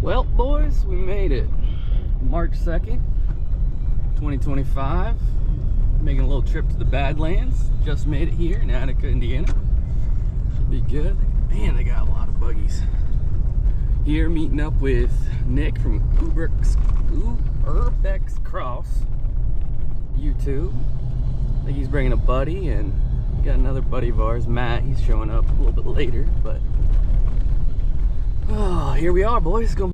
Well, boys, we made it. March 2nd, 2025. Making a little trip to the Badlands. Just made it here in Attica, Indiana. Should be good. Man, they got a lot of buggies. Here, meeting up with Nick from URBEXCROSS YouTube. I think he's bringing a buddy, and got another buddy of ours, Matt. He's showing up a little bit later, but oh, here we are, boys. It's gonna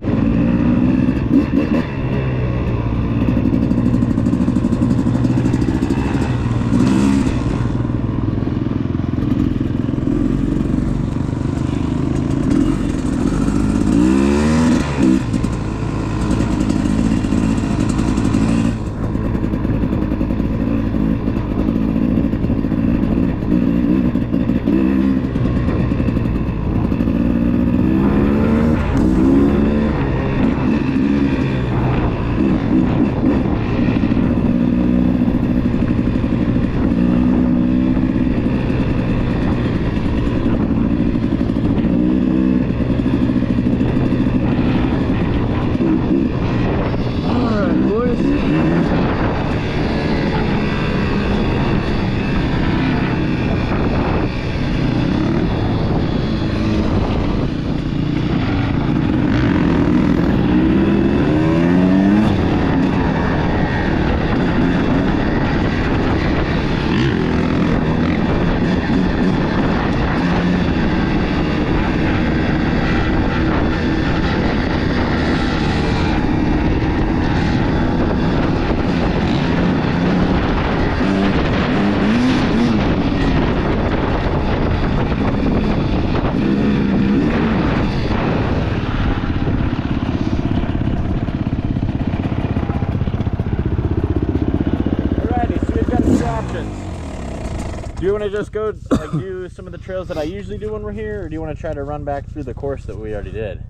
Do you want to just go like do some of the trails that I usually do when we're here, or do you want to try to run back through the course that we already did?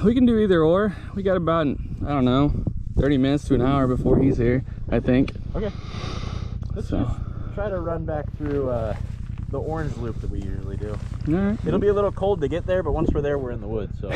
We can do either or. We got about, I don't know, 30 minutes to an hour before he's here, I think. Okay. Let's just try to run back through the orange loop that we usually do. All right. It'll be a little cold to get there, but once we're there, we're in the woods, so.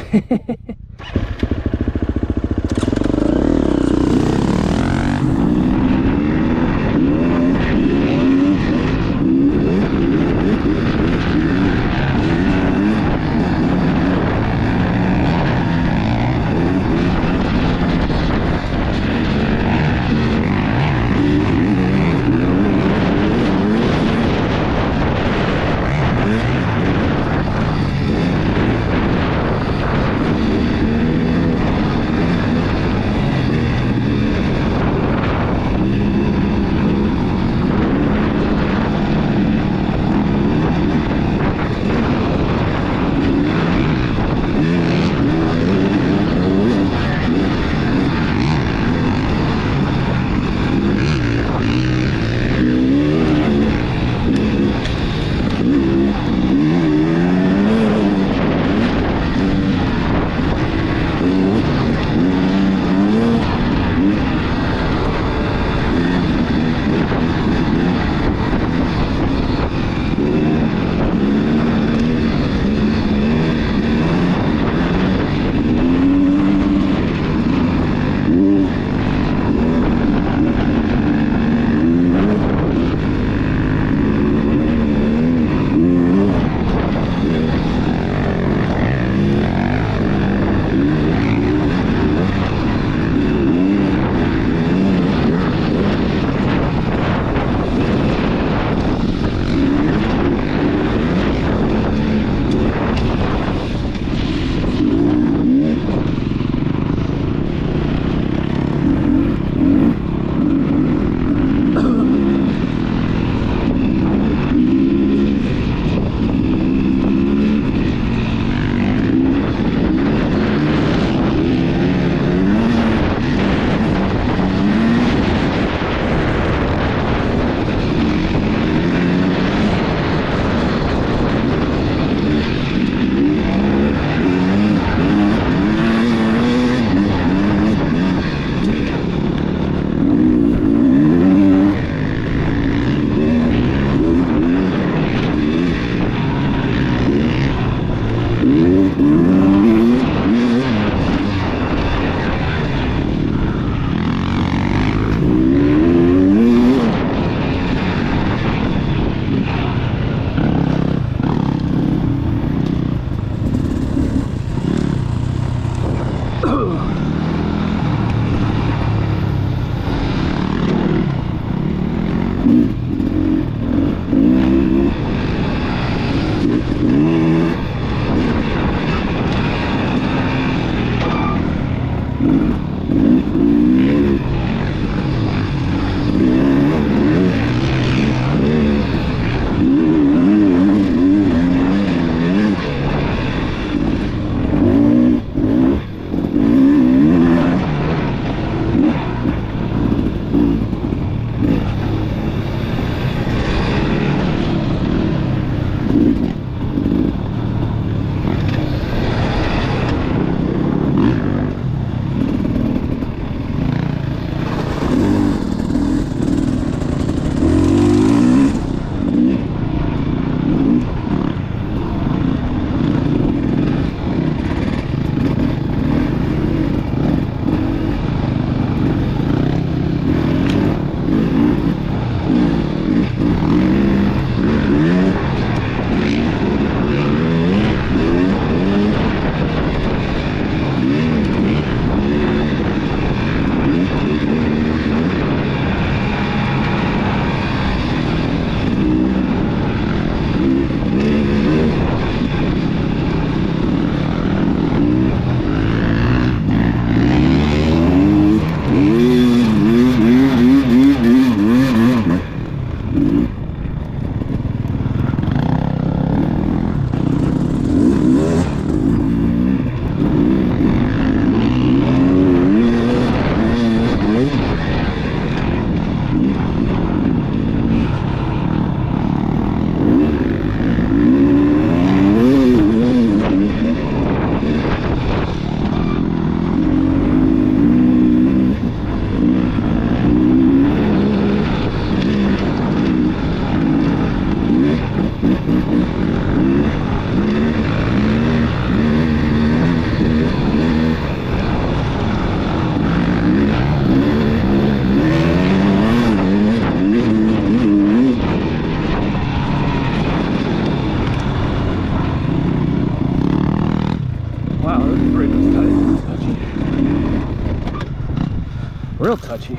Real touchy.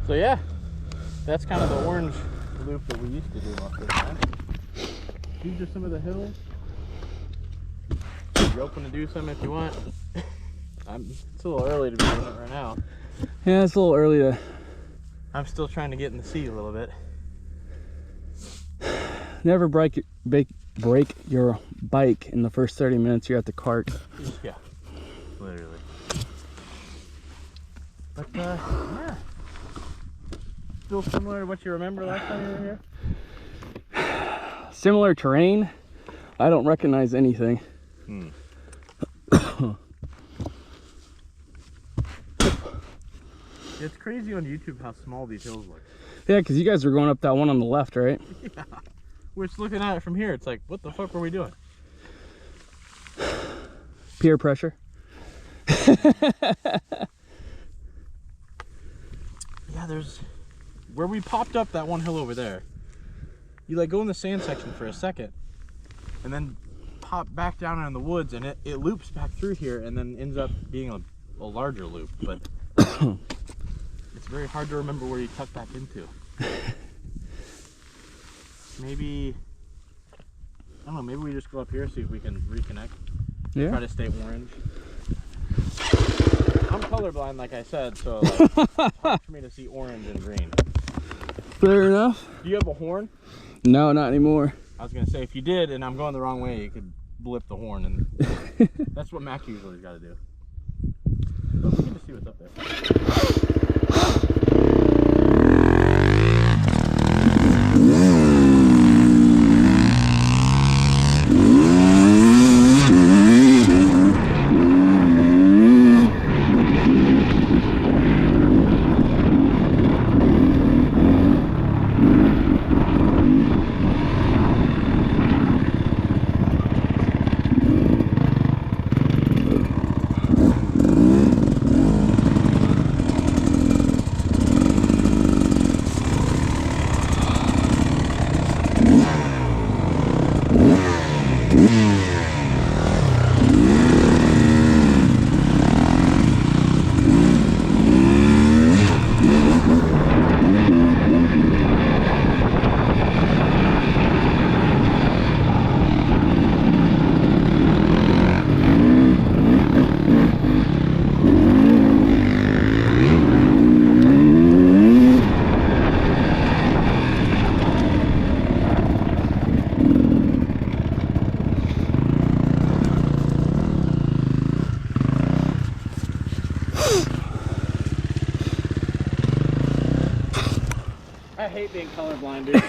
So yeah, that's kind of the orange loop that we used to do most of the time. These are some of the hills. You're open to do some if you want. It's a little early to be doing it right now. Yeah, it's a little early to... I'm still trying to get in the sea a little bit. Never break your bike in the first 30 minutes you're at the cart. Yeah, literally. But yeah, still similar to what you remember last time you were here? Similar terrain. I don't recognize anything. It's crazy on YouTube how small these hills look. Yeah, because you guys were going up that one on the left, right? Yeah. We're just looking at it from here. It's like, what the fuck were we doing? Peer pressure. Yeah, there's... Where we popped up that one hill over there, you like go in the sand section for a second, and then pop back down in the woods, and it loops back through here, and then ends up being a larger loop, but... It's very hard to remember where you tuck back into. Maybe, I don't know, maybe we just go up here, see if we can reconnect. Yeah. Try to stay orange. I'm colorblind, like I said, so like, it's hard for me to see orange and green. Fair enough. Do you have a horn? No, not anymore. I was going to say, if you did and I'm going the wrong way, you could blip the horn, and that's what Mac usually got to do. But we can just see what's up there. I hate being colorblind, dude.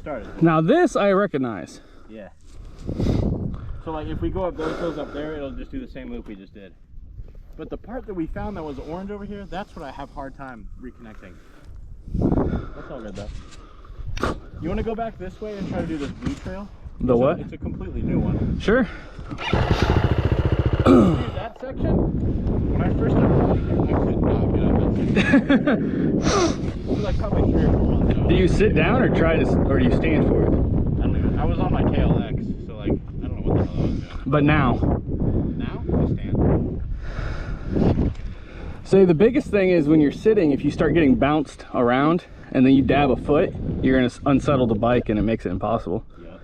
started. Now this I recognize. Yeah. So like if we go up those hills up there, it'll just do the same loop we just did. But the part that we found that was orange over here, that's what I have a hard time reconnecting. That's all good though. You want to go back this way and try to do this blue trail? The what? It's a completely new one. Sure. Dude, that section, when I first started walking, I could not get up that section. It was like probably 3 or 4 months ago. Do you sit down or try to, or do you stand for it? I don't even, I was on my KLX, so like, I don't know what the hell I was doing. But now? Now, I stand. So the biggest thing is when you're sitting, if you start getting bounced around and then you dab a foot, you're gonna unsettle the bike and it makes it impossible. Yeah.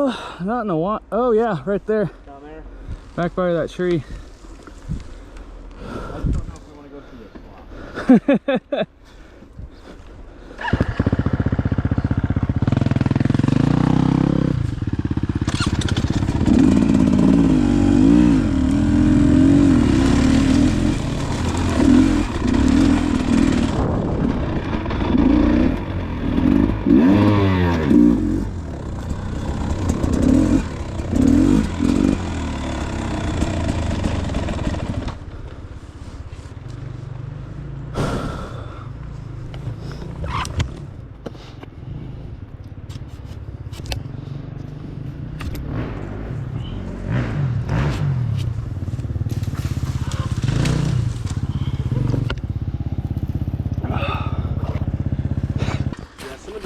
Not in a while. Oh yeah, right there. Down there? Back by that tree. I just don't know if we want to go through this swamp.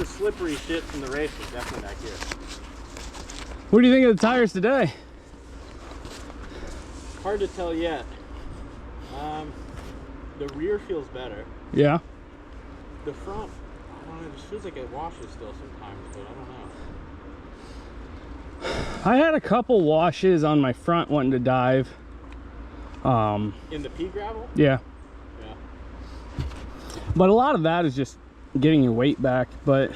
Slippery shit from the race was definitely back here. What do you think of the tires today? Hard to tell yet. The rear feels better. Yeah. The front, I don't know, it just feels like it washes still sometimes, but I don't know. I had a couple washes on my front wanting to dive. In the pea gravel? Yeah. Yeah. But a lot of that is just getting your weight back. But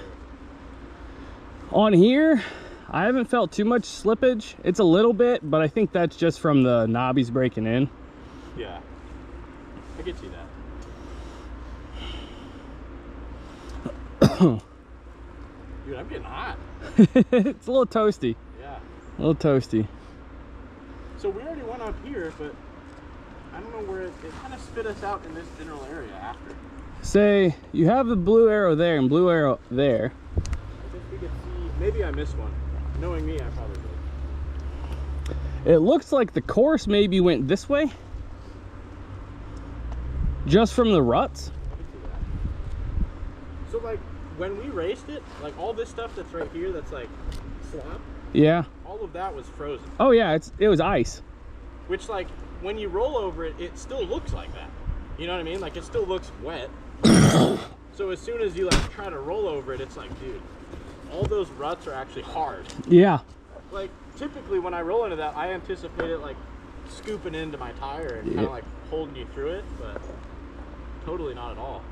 on here, I haven't felt too much slippage. It's a little bit, but I think that's just from the knobbies breaking in. Yeah. I can see that. Dude, I'm getting hot. It's a little toasty. Yeah. A little toasty. So we already went up here, but I don't know where it kind of spit us out in this general area after. Say you have the blue arrow there and blue arrow there. I think we could see, maybe I missed one. Knowing me, I probably did. It looks like the course maybe went this way. Just from the ruts. I can see that. So like, when we raced it, like all this stuff that's right here that's like slop, Yeah. all of that was frozen. Oh yeah, it was ice. Which like, when you roll over it, it still looks like that. You know what I mean? Like it still looks wet. So as soon as you like try to roll over it, it's like, dude, all those ruts are actually hard. Yeah. Like typically when I roll into that, I anticipate it like scooping into my tire and kind of like holding you through it, but totally not at all.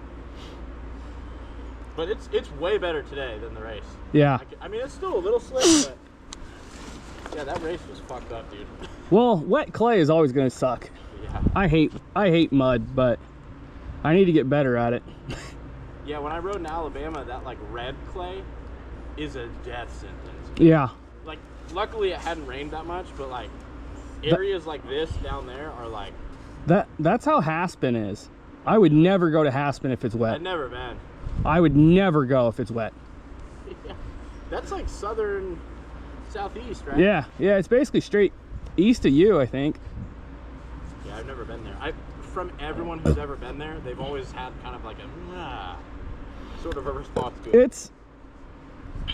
But it's way better today than the race. Yeah. I mean, it's still a little slick, but yeah, that race was fucked up, dude. Well, wet clay is always gonna suck. Yeah. I hate mud, but I need to get better at it. Yeah, when I rode in Alabama, that like red clay is a death sentence. Yeah. Like, luckily it hadn't rained that much, but like areas like this down there are like. That's how Haspin is. I would never go to Haspin if it's wet. I've never been. I would never go if it's wet. Yeah. That's like southern, southeast, right? Yeah, yeah, it's basically straight east of you, I think. Yeah, I've never been there. From everyone who's ever been there, they've always had kind of like sort of a response to it. It's,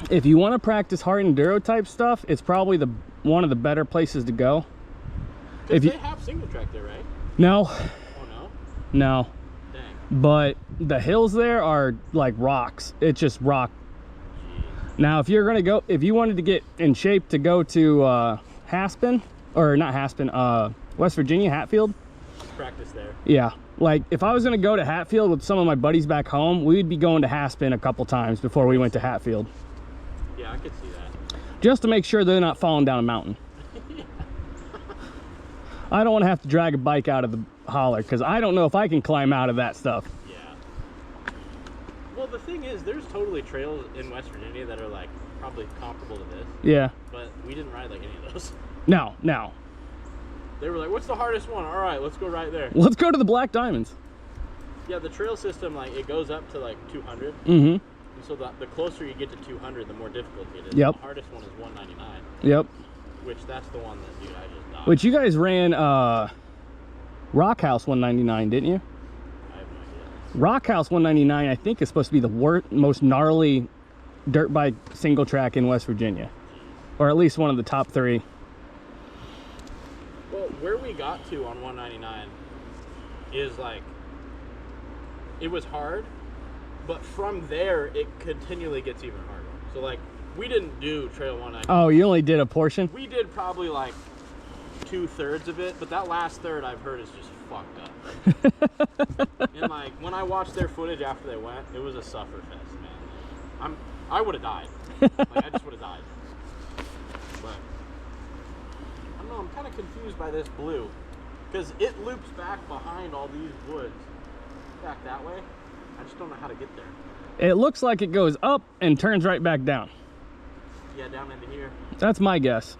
if you want to practice hard enduro type stuff, it's probably one of the better places to go. If they have single track there, right? No. Oh no? No. Dang. But the hills there are like rocks. It's just rock. Jeez. Now, if you wanted to get in shape to go to Haspin, or not Haspin, West Virginia, Hatfield. Practice there. Yeah, like if I was gonna go to Hatfield with some of my buddies back home, we'd be going to Haspin a couple times before we went to Hatfield. Yeah, I could see that. Just to make sure they're not falling down a mountain. I don't want to have to drag a bike out of the holler because I don't know if I can climb out of that stuff. Yeah. Well, the thing is, there's totally trails in West Virginia that are like probably comparable to this. Yeah. But we didn't ride like any of those. No. They were like, what's the hardest one? All right, let's go right there. Let's go to the Black Diamonds. Yeah, the trail system, like, it goes up to like 200. Mm-hmm. And so the closer you get to 200, the more difficult it is. Yep. The hardest one is 199. Yep. Which that's the one that, dude, I just died. Which you guys ran Rock House 199, didn't you? I have no idea. Rock House 199, I think, is supposed to be the most gnarly dirt bike single track in West Virginia. Or at least one of the top 3. Well, where we got to on 199 is like, it was hard, but from there, it continually gets even harder. So like, We didn't do Trail 1. Oh, you only did a portion? We did probably like 2/3 of it, but that last third I've heard is just fucked up. And like when I watched their footage after they went, it was a suffer fest, man. I would have died. Like I just would have died. But I don't know, I'm kind of confused by this blue because it loops back behind all these woods back that way. I just don't know how to get there. It looks like it goes up and turns right back down. Yeah, down into here. That's my guess.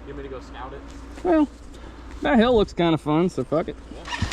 You want me to go scout it? Well, that hill looks kind of fun, so fuck it. Yeah.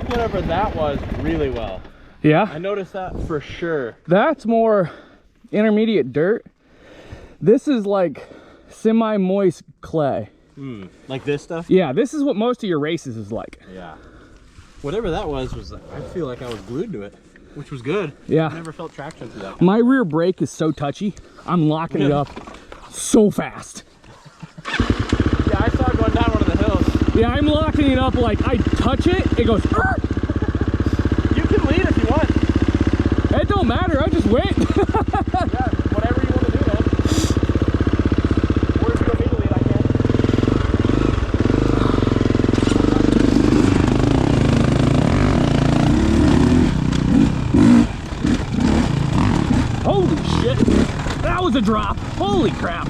Whatever that was really well. Yeah? I noticed that for sure. That's more intermediate dirt. This is like semi-moist clay. Like this stuff? Yeah, this is what most of your races is like. Yeah. Whatever that was I feel like I was glued to it, which was good. Yeah. I never felt traction through that. My rear brake is so touchy. I'm locking it up so fast. Yeah, I saw it going down one of the hills. Yeah, I'm locking it up like I touch it, it goes, "Arr!" You can lead if you want. It don't matter, I just went. Yeah, whatever you want to do, man. Or if you want me to lead, I can. Holy shit, that was a drop. Holy crap.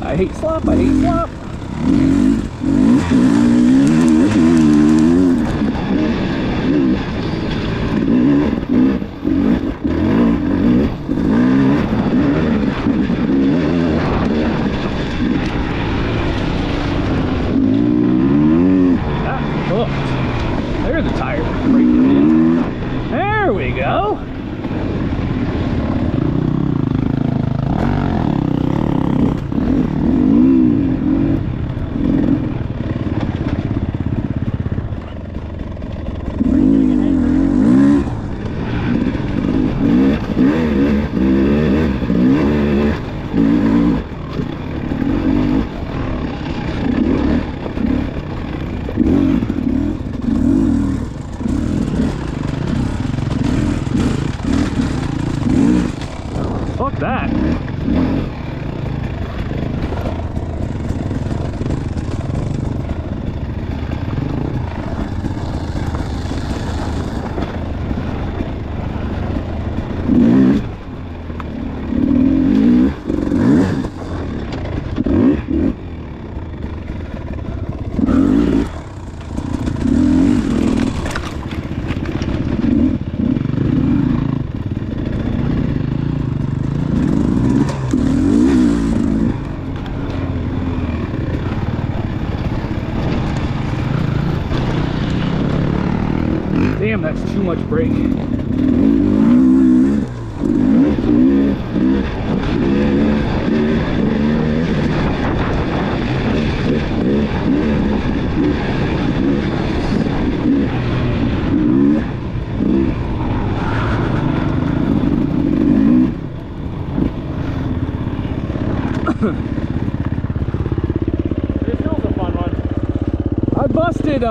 I hate slop, I hate slop. That hooked. There's the tire breaking in. There we go. Damn, that's too much brake. This hill's a fun one. I busted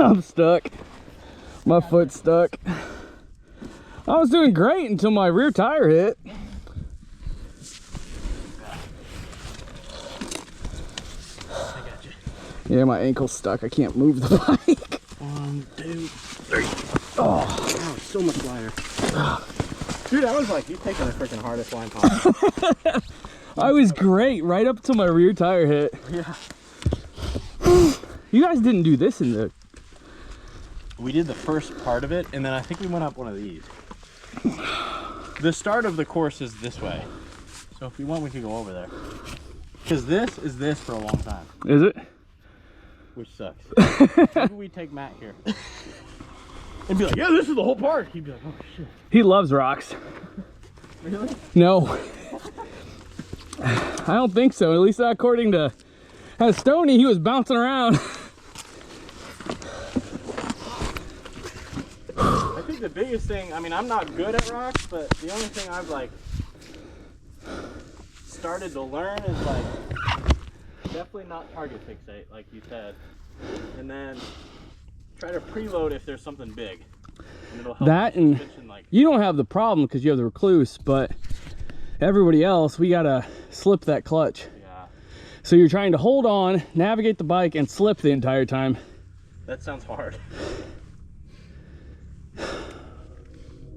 I'm stuck. My foot's stuck. I was doing great until my rear tire hit. I got you. Yeah, my ankle's stuck. I can't move the bike. 1, 2, 3. Oh, so much lighter. Dude, I was like, you're taking the freaking hardest line possible. I was great right up till my rear tire hit. Yeah. You guys didn't do this in the... We did the first part of it, and then I think we went up one of these. The start of the course is this way. So if we want, we could go over there. Because this is this for a long time. Is it? Which sucks. Maybe we take Matt here. And be like, yeah, this is the whole park. He'd be like, oh shit. He loves rocks. Really? No. I don't think so. At least not according to Stoney. He was bouncing around. I think the biggest thing, I mean, I'm not good at rocks, but the only thing I've like started to learn is like definitely not target fixate, like you said, and then try to preload if there's something big. And it'll help that, and suspension, like, you don't have the problem because you have the Recluse, but everybody else, we gotta slip that clutch. yeah. So you're trying to hold on, navigate the bike, and slip the entire time. That sounds hard.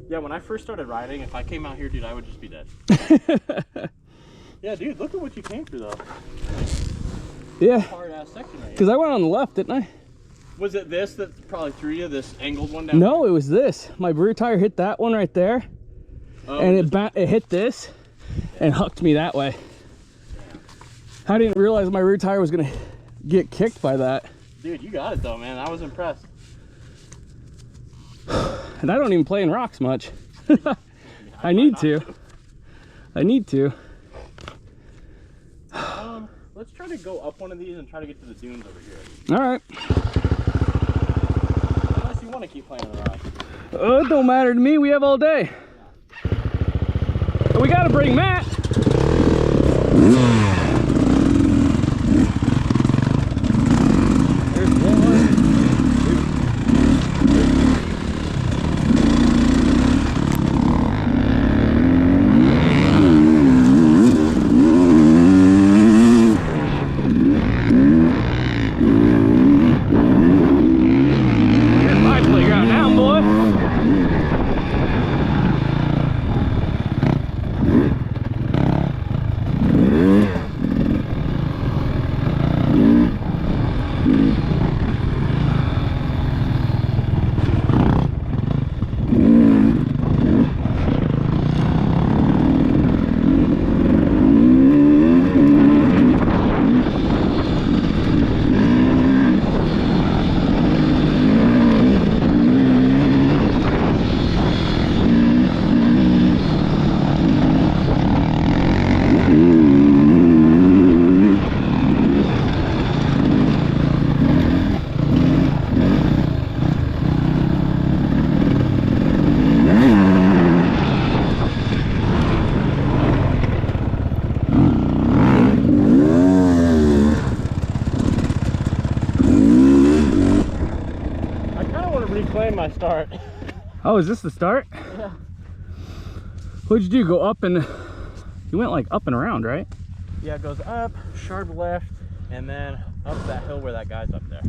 Yeah, when I first started riding, if I came out here, dude, I would just be dead. Yeah, dude, look at what you came through, though. Yeah. Hard ass section right here. Because I went on the left, didn't I? Was it this that probably threw you, this angled one down? No, it was this. My rear tire hit that one right there, and it hit this and hucked me that way. I didn't realize my rear tire was gonna get kicked by that. Dude, you got it though, man. I was impressed. And I don't even play in rocks much. I need to. I need to. Let's try to go up one of these and try to get to the dunes over here. All right. Unless you want to keep playing the rocks. It don't matter to me. We have all day. But we got to bring Matt. There's one. My start. Oh, is this the start? Yeah. What'd you do? Go up and you went like up and around, right? Yeah, it goes up, sharp left, and then up that hill where that guy's up there.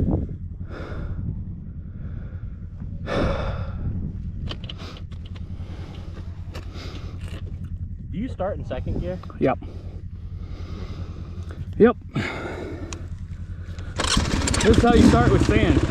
Do you start in second gear? Yep. Yep. This is how you start with sand.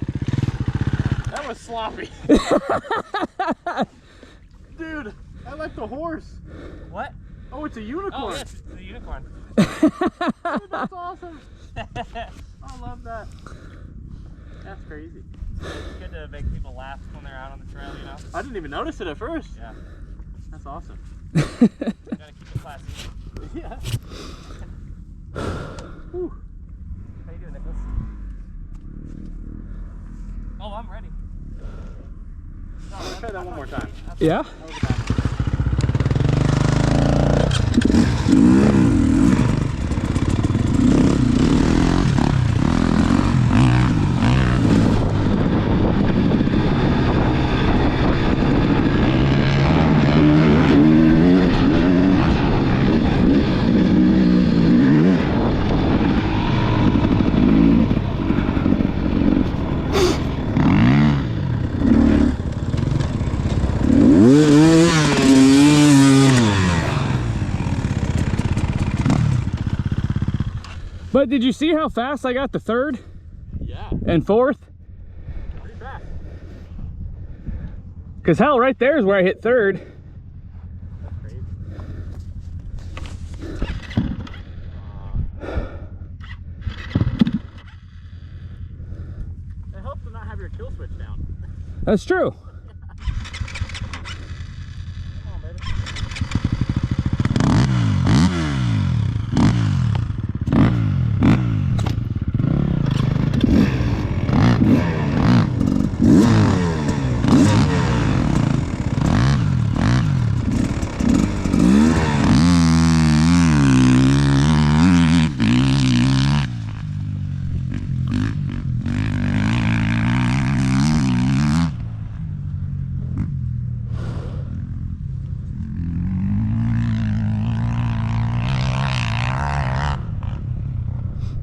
That was sloppy. Dude, I like the horse. What? Oh, it's a unicorn. Oh, yes, it's a unicorn. Dude, that's awesome. I love that. That's crazy. It's good to make people laugh when they're out on the trail, you know? I didn't even notice it at first. Yeah. That's awesome. You gotta keep it classy. Yeah. Whew. How you doing, Nicholas? Oh, I'm ready. No, Let's try that one more time. Yeah? But did you see how fast I got to third Yeah. and fourth? Pretty fast. Because hell, right there is where I hit third. That's crazy. That's true. Come on, baby.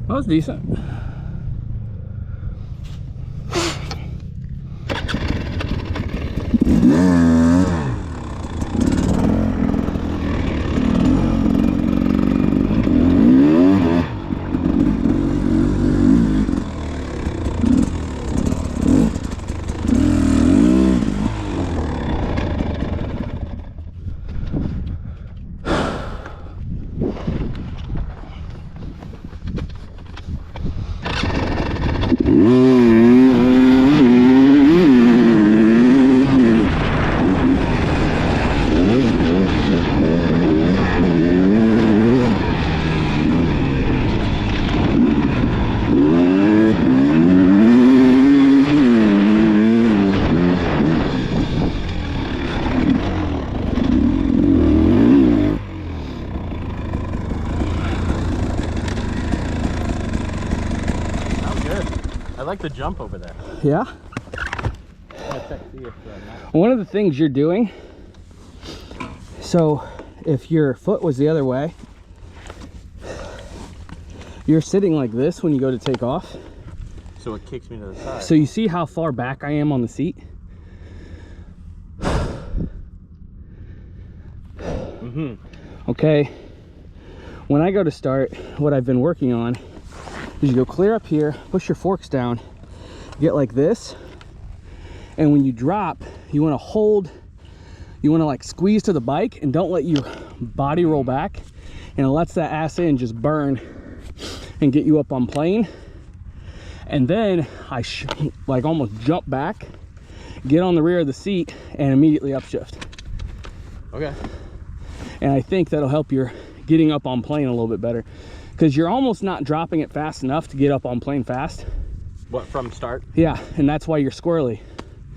That was decent. I like the jump over there. Yeah. One of the things you're doing, so if your foot was the other way, you're sitting like this when you go to take off. So it kicks me to the side. So you see how far back I am on the seat? Mm-hmm. Okay. When I go to start, what I've been working on is you go clear up here, push your forks down, get like this, and when you drop, you want to hold, you want to like squeeze to the bike and don't let your body roll back, and it lets that ass in just burn and get you up on plane. And then I like almost jump back, get on the rear of the seat, and immediately upshift. Okay. And I think that'll help your getting up on plane a little bit better, because you're almost not dropping it fast enough to get up on plane fast. What, from start? Yeah, and that's why you're squirrely.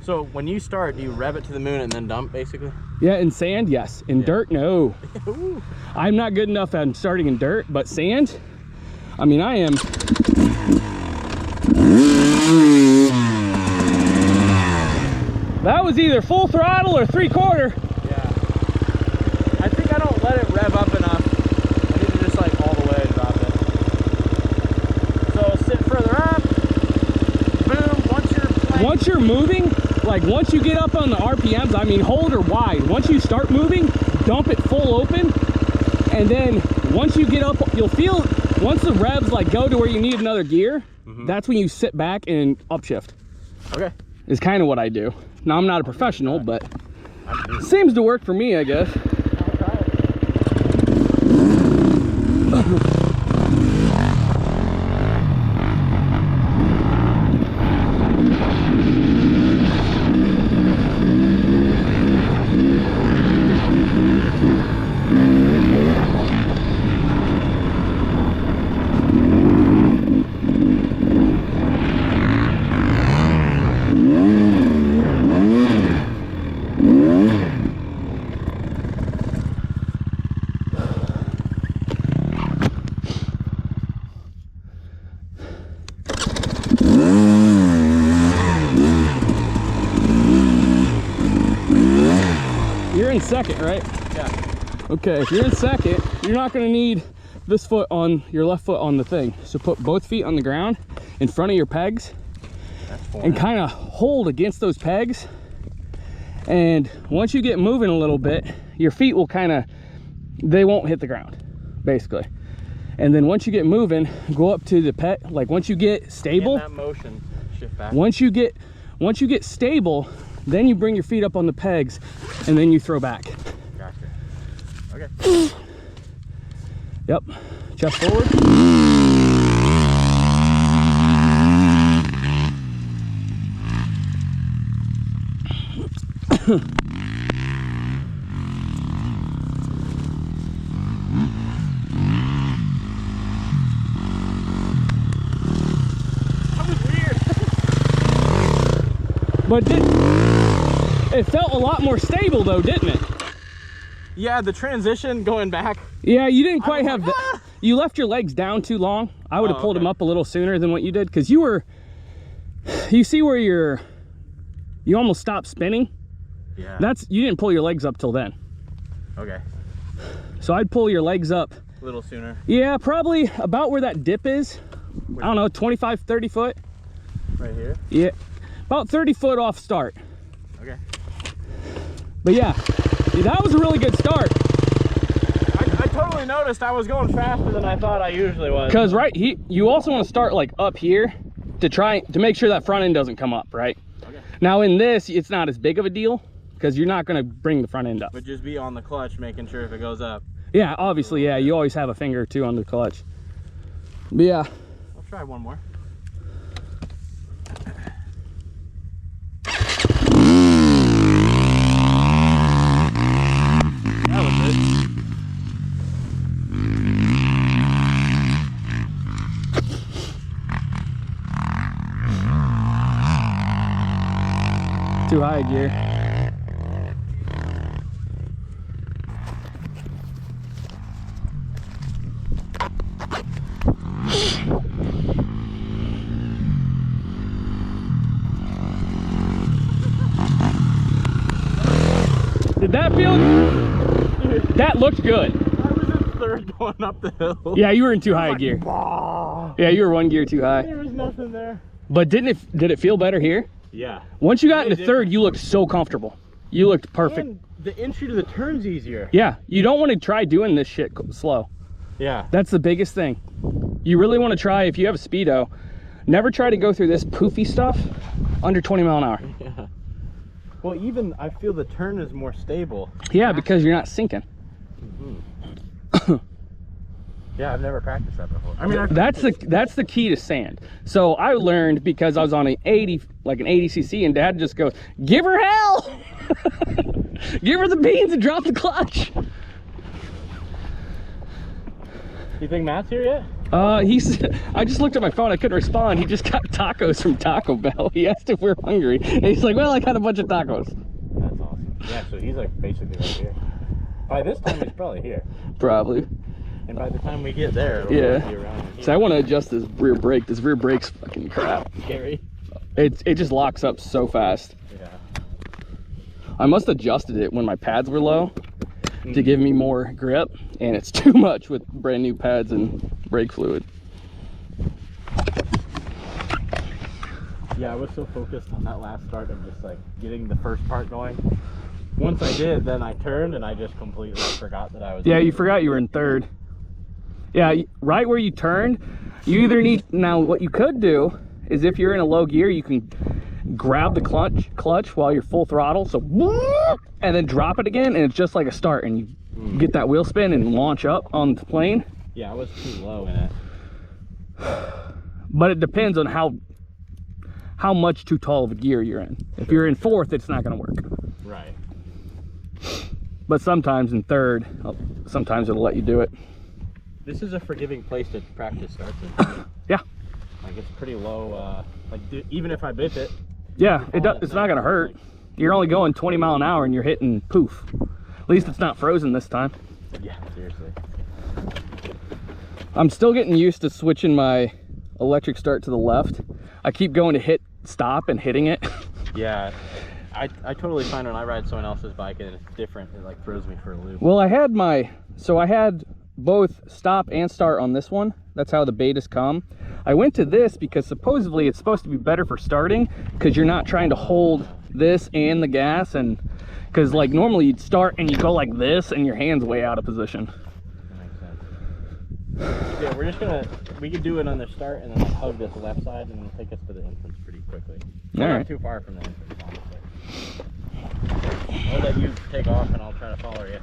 So when you start, do you rev it to the moon and then dump, basically? Yeah, in sand, yes. In dirt, no. I'm not good enough at starting in dirt, but sand, I mean, I am. That was either full throttle or 3/4. Yeah. I think I don't let it rev up enough. I need to just like all the way drop it. So sit further up. Boom. Once you're moving, like once you get up on the RPMs, I mean, hold her wide. Once you start moving, dump it full open. And then once you get up, you'll feel, once the revs like go to where you need another gear, that's when you sit back and upshift. Okay. Is kind of what I do. Now, I'm not a professional, but seems to work for me, I guess. You're in second, right? Yeah. Okay, if you're in second, you're not going to need this foot on your left foot on the thing. So put both feet on the ground in front of your pegs and kind of hold against those pegs. And once you get moving a little bit, your feet will kind of, they won't hit the ground, basically. And then once you get moving, go up to the pet, like once you get stable, in that motion, shift back. once you get stable, then you bring your feet up on the pegs and then you throw back. Gotcha. Okay. Yep. Chest forward. But it felt a lot more stable though, didn't it? Yeah, the transition going back. Yeah, you didn't quite have you left your legs down too long. I would have pulled them up a little sooner than what you did, because you see where you almost stopped spinning. Yeah. You didn't pull your legs up till then. Okay. So I'd pull your legs up A little sooner. Yeah, probably about where that dip is. I don't know, 25, 30 foot. Right here? Yeah, about 30 foot off start. Okay. But yeah, that was a really good start. I totally noticed I was going faster than I thought I usually was. Because you also want to start like up here to make sure that front end doesn't come up, right? Okay. Now in this, it's not as big of a deal because you're not going to bring the front end up. But just be on the clutch, making sure if it goes up. Yeah, obviously, yeah, you always have a finger or two on the clutch. But yeah. I'll try one more. That was it. Too high gear. Did that feel good? That looked good. I was in third going up the hill. Yeah, you were in too high gear. Yeah, you were one gear too high. There was nothing there. But did it feel better here? Yeah. Once you got into third, you looked so comfortable. You looked perfect. And the entry to the turn's easier. Yeah, you don't want to try doing this shit slow. Yeah. That's the biggest thing. You really want to try, if you have a Speedo, never try to go through this poofy stuff under 20 mile an hour. Yeah. Well, even I feel the turn is more stable. Yeah, because you're not sinking. Yeah, I've never practiced that before. I mean, that's the key to sand. So I learned because I was on an 80 cc, and Dad just goes, "Give her hell, give her the beans and drop the clutch." You think Matt's here yet? I just looked at my phone. I couldn't respond. He just got tacos from Taco Bell. He asked if we were hungry, and he's like, "Well, I got a bunch of tacos." That's awesome. Yeah, so he's like basically right here. By this time, he's probably here. Probably. And by the time we get there, it'll Yeah. be around here. So I want to adjust this rear brake. This rear brake's fucking crap. Scary. It just locks up so fast. Yeah. I must have adjusted it when my pads were low to give me more grip, and it's too much with brand new pads and brake fluid. Yeah, I was so focused on that last start of just like getting the first part going. Once I did, then I turned and I just completely forgot that I was. Yeah, you forgot you were in third. Yeah, right where you turned, you either need, now what you could do is if you're in a low gear, you can grab the clutch while you're full throttle, so and then drop it again, and it's just like a start, and you get that wheel spin and launch up on the plane. Yeah, I was too low in it. But it depends on how much too tall of a gear you're in. If you're in fourth, it's not going to work. Right. But sometimes in third, sometimes it'll let you do it. This is a forgiving place to practice starts in. Yeah. Like it's pretty low. Even if I bit it. Yeah, it's not going to hurt. You're only going 20 mile an hour and you're hitting poof. At least it's not frozen this time. Yeah, seriously. I'm still getting used to switching my electric start to the left. I keep going to hit stop and hitting it. Yeah. I totally find when I ride someone else's bike and it's different, it like throws me for a loop. Well, I had both stop and start on this one. That's how the betas come. I went to this because supposedly it's supposed to be better for starting because you're not trying to hold this and the gas, and because like normally you'd start and you go like this and your hand's way out of position. That makes sense. Yeah, we're just we could do it on the start and then like hug this left side and it'll take us to the entrance pretty quickly. We're not too far from the entrance, honestly. I'll let you take off and I'll try to follow you.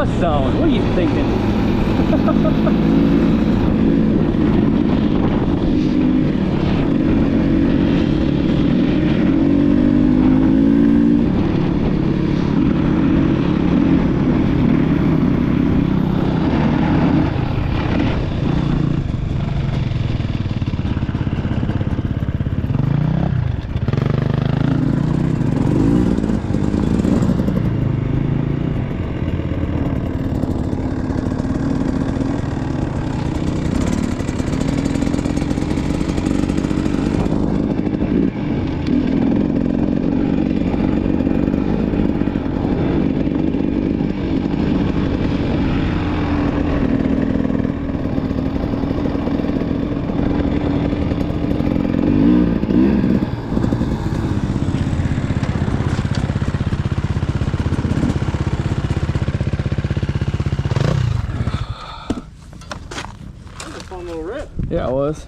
dust zone. What are you thinking? Little rip. Yeah, it was.